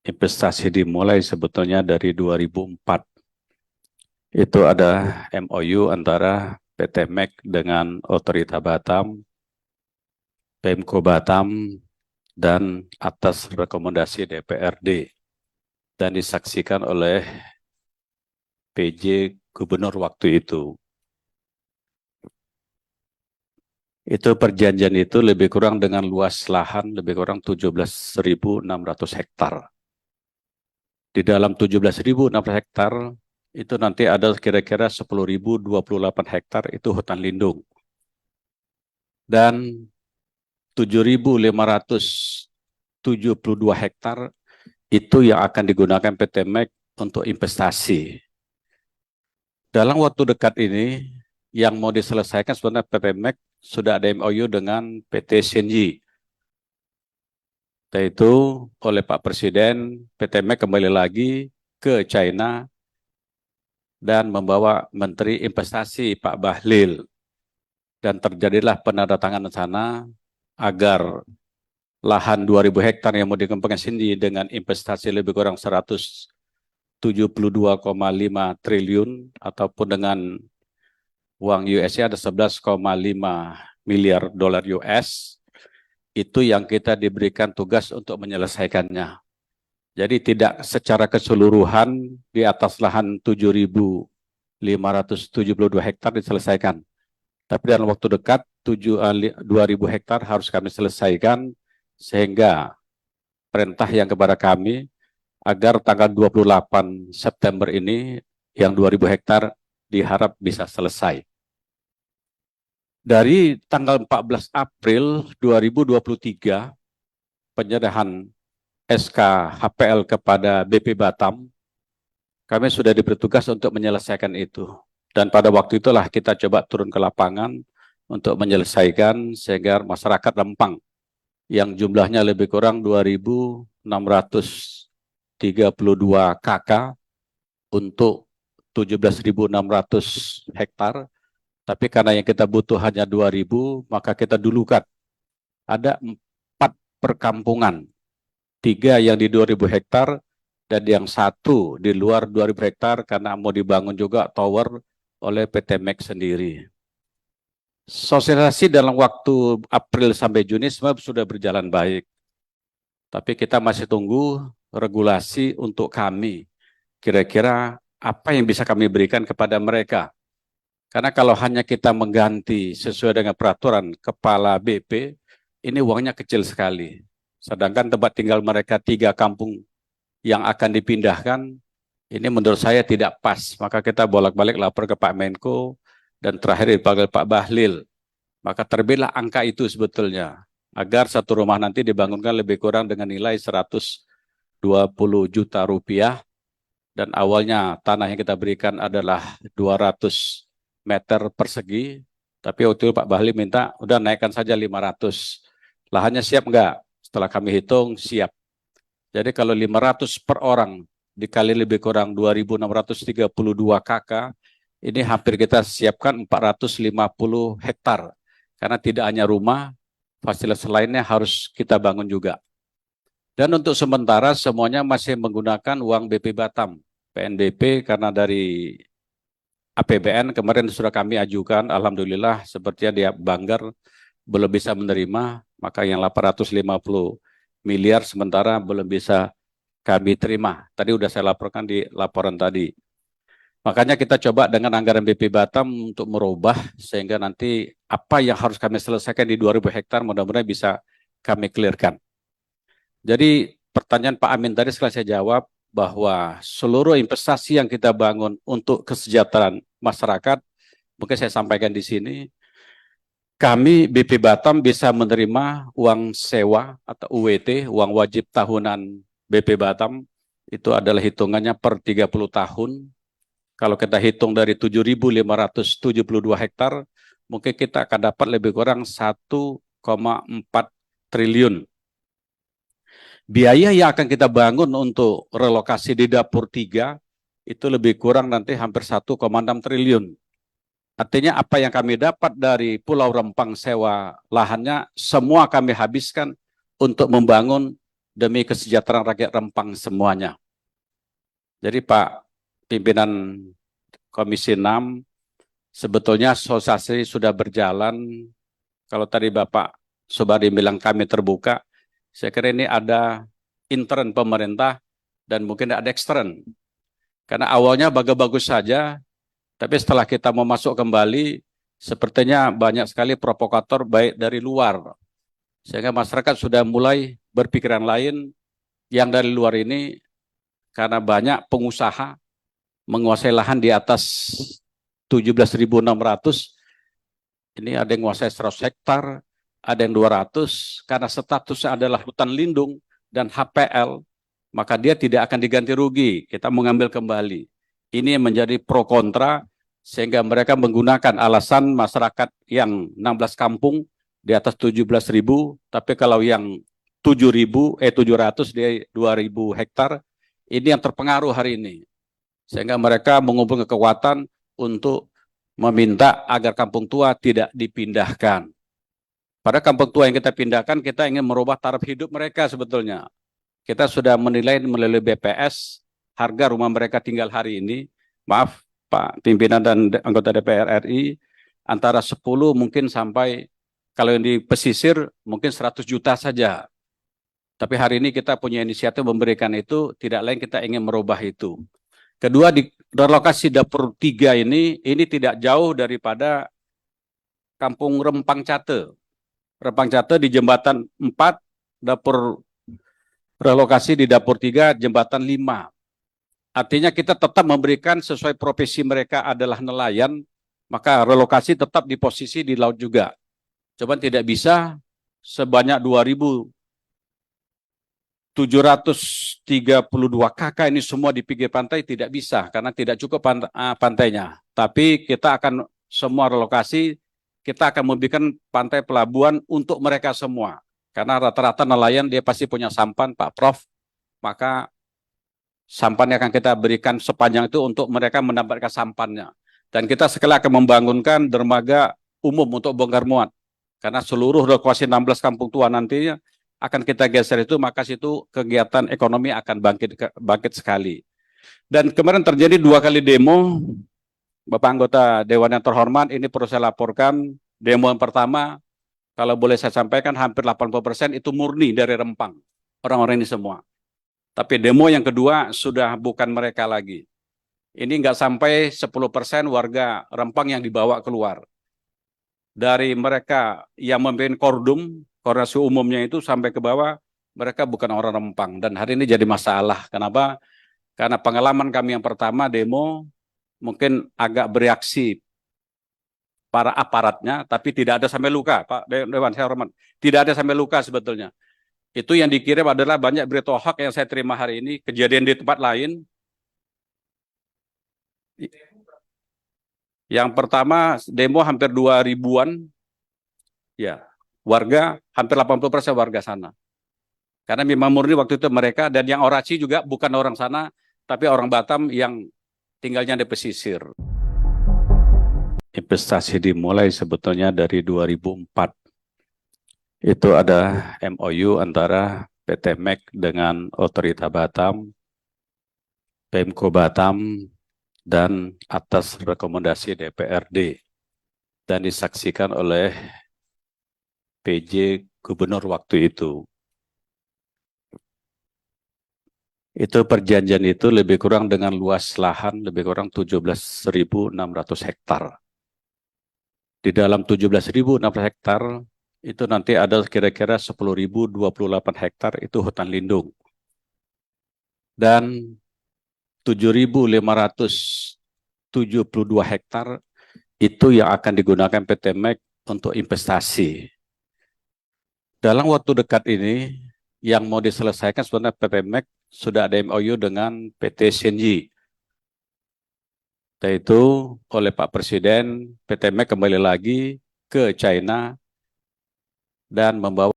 investasi dimulai sebetulnya dari 2004. Itu ada MOU antara PT MEK dengan Otorita Batam, Pemko Batam, dan atas rekomendasi DPRD dan disaksikan oleh PJ Gubernur waktu itu. Itu perjanjian itu lebih kurang dengan luas lahan lebih kurang 17.600 hektar. Di dalam 17.600 hektar itu nanti ada kira-kira 10.028 hektar itu hutan lindung. Dan 7.572 hektar itu yang akan digunakan PT MEK untuk investasi. Dalam waktu dekat ini, yang mau diselesaikan sebenarnya PT MEK sudah ada MOU dengan PT Shenji. Yaitu oleh Pak Presiden, PT MEK kembali lagi ke China dan membawa Menteri Investasi Pak Bahlil. Dan terjadilah penandatanganan sana agar lahan 2.000 hektar yang mau dikembangkan sini dengan investasi lebih kurang 172,5 triliun ataupun dengan uang US ada 11,5 miliar dolar US, itu yang kita diberikan tugas untuk menyelesaikannya. Jadi tidak secara keseluruhan di atas lahan 7.572 hektar diselesaikan. Tapi dalam waktu dekat 2.000 hektar harus kami selesaikan sehingga perintah yang kepada kami agar tanggal 28 September ini yang 2.000 hektar diharap bisa selesai. Dari tanggal 14 April 2023 penyerahan SK HPL kepada BP Batam, kami sudah diberi tugas untuk menyelesaikan itu. Dan pada waktu itulah kita coba turun ke lapangan untuk menyelesaikan sehingga masyarakat Rempang yang jumlahnya lebih kurang 2.632 KK untuk 17.600 hektar. Tapi karena yang kita butuh hanya 2.000, maka kita dulukan. Ada 4 perkampungan, 3 yang di 2.000 hektar dan yang 1 di luar 2.000 hektar karena mau dibangun juga tower oleh PT MEK sendiri. Sosialisasi dalam waktu April sampai Juni sebenarnya sudah berjalan baik. Tapi kita masih tunggu regulasi untuk kami. Kira-kira apa yang bisa kami berikan kepada mereka. Karena kalau hanya kita mengganti sesuai dengan peraturan kepala BP, ini uangnya kecil sekali. Sedangkan tempat tinggal mereka 3 kampung yang akan dipindahkan, ini menurut saya tidak pas. Maka kita bolak-balik lapor ke Pak Menko dan terakhir dipanggil Pak Bahlil. Maka terbitlah angka itu sebetulnya. Agar satu rumah nanti dibangunkan lebih kurang dengan nilai 120 juta rupiah. Dan awalnya tanah yang kita berikan adalah 200 meter persegi. Tapi waktu itu Pak Bahlil minta, udah naikkan saja 500. Lahannya siap enggak? Setelah kami hitung, siap. Jadi kalau 500 per orang dikali lebih kurang 2.632 KK, ini hampir kita siapkan 450 hektar. Karena tidak hanya rumah, fasilitas lainnya harus kita bangun juga. Dan untuk sementara semuanya masih menggunakan uang BP Batam, PNBP, karena dari APBN kemarin sudah kami ajukan, alhamdulillah sepertinya dia Banggar belum bisa menerima, maka yang 850 miliar sementara belum bisa kami terima. Tadi sudah saya laporkan di laporan tadi. Makanya kita coba dengan anggaran BP Batam untuk merubah sehingga nanti apa yang harus kami selesaikan di 2.000 hektar mudah-mudahan bisa kami clearkan. Jadi pertanyaan Pak Amin tadi setelah saya jawab bahwa seluruh investasi yang kita bangun untuk kesejahteraan masyarakat, mungkin saya sampaikan di sini, kami BP Batam bisa menerima uang sewa atau UWT, uang wajib tahunan BP Batam, itu adalah hitungannya per 30 tahun. Kalau kita hitung dari 7.572 hektar, mungkin kita akan dapat lebih kurang 1,4 triliun. Biaya yang akan kita bangun untuk relokasi di dapur 3, itu lebih kurang nanti hampir 1,6 triliun. Artinya apa yang kami dapat dari Pulau Rempang sewa lahannya, semua kami habiskan untuk membangun demi kesejahteraan rakyat Rempang semuanya. Jadi Pak pimpinan Komisi 6, sebetulnya sosialisasi sudah berjalan. Kalau tadi Bapak Sobari bilang kami terbuka, saya kira ini ada intern pemerintah dan mungkin ada ekstern. Karena awalnya bagus-bagus saja, tapi setelah kita mau masuk kembali, sepertinya banyak sekali provokator baik dari luar. Sehingga masyarakat sudah mulai berpikiran lain yang dari luar ini, karena banyak pengusaha menguasai lahan di atas 17.600, ini ada yang menguasai 100 hektar, ada yang 200, karena statusnya adalah hutan lindung dan HPL, maka dia tidak akan diganti rugi, kita mengambil kembali. Ini menjadi pro kontra, sehingga mereka menggunakan alasan masyarakat yang 16 kampung di atas 17.000, tapi kalau yang 700 di 2.000 hektar, ini yang terpengaruh hari ini. Sehingga mereka mengumpulkan kekuatan untuk meminta agar kampung tua tidak dipindahkan. Pada kampung tua yang kita pindahkan, kita ingin merubah taraf hidup mereka sebetulnya. Kita sudah menilai melalui BPS, harga rumah mereka tinggal hari ini, maaf Pak pimpinan dan anggota DPR RI, antara 10 mungkin sampai, kalau yang di pesisir mungkin 100 juta saja. Tapi hari ini kita punya inisiatif memberikan itu, tidak lain kita ingin merubah itu. Kedua, di relokasi dapur 3 ini tidak jauh daripada Kampung Rempang Cate. Rempang Cate di jembatan 4, dapur relokasi di dapur 3, jembatan 5. Artinya kita tetap memberikan sesuai profesi mereka adalah nelayan, maka relokasi tetap di posisi di laut juga. Coba tidak bisa sebanyak 2.732 kakak ini semua di pinggir pantai, tidak bisa karena tidak cukup pantainya. Tapi kita akan semua relokasi, kita akan memberikan pantai pelabuhan untuk mereka semua. Karena rata-rata nelayan dia pasti punya sampan, Pak Prof. Maka sampan yang akan kita berikan sepanjang itu untuk mereka mendapatkan sampannya. Dan kita sekali akan membangunkan dermaga umum untuk bongkar muat. Karena seluruh relokasi 16 kampung tua nantinya akan kita geser itu, maka situ kegiatan ekonomi akan bangkit sekali. Dan kemarin terjadi 2 kali demo, Bapak anggota Dewan yang terhormat, ini perlu saya laporkan. Demo yang pertama, kalau boleh saya sampaikan, hampir 80% itu murni dari Rempang, orang-orang ini semua. Tapi demo yang kedua sudah bukan mereka lagi. Ini nggak sampai 10% warga Rempang yang dibawa keluar. Dari mereka yang memimpin koordinasi umumnya itu sampai ke bawah, mereka bukan orang Rempang. Dan hari ini jadi masalah. Kenapa? Karena pengalaman kami yang pertama demo, mungkin agak bereaksi para aparatnya, tapi tidak ada sampai luka. Pak Dewan, saya hormat. Tidak ada sampai luka sebetulnya. Itu yang dikirim adalah banyak berita hoax yang saya terima hari ini, kejadian di tempat lain. Yang pertama demo hampir 2.000-an, ya, warga, hampir 80% warga sana. Karena memang murni waktu itu mereka, dan yang orasi juga bukan orang sana, tapi orang Batam yang tinggalnya di pesisir. Investasi dimulai sebetulnya dari 2004. Itu ada MOU antara PT MEK dengan Otorita Batam, Pemko Batam, dan atas rekomendasi DPRD. Dan disaksikan oleh PJ Gubernur waktu itu. Itu perjanjian itu lebih kurang dengan luas lahan lebih kurang 17.600 hektar. Di dalam 17.600 hektar itu nanti ada kira-kira 10.028 hektar itu hutan lindung. Dan 7.572 hektar itu yang akan digunakan PT MEK untuk investasi. Dalam waktu dekat ini, yang mau diselesaikan sebenarnya PT MEK sudah ada MOU dengan PT Shenji. Yaitu oleh Pak Presiden, PT MEK kembali lagi ke China dan membawa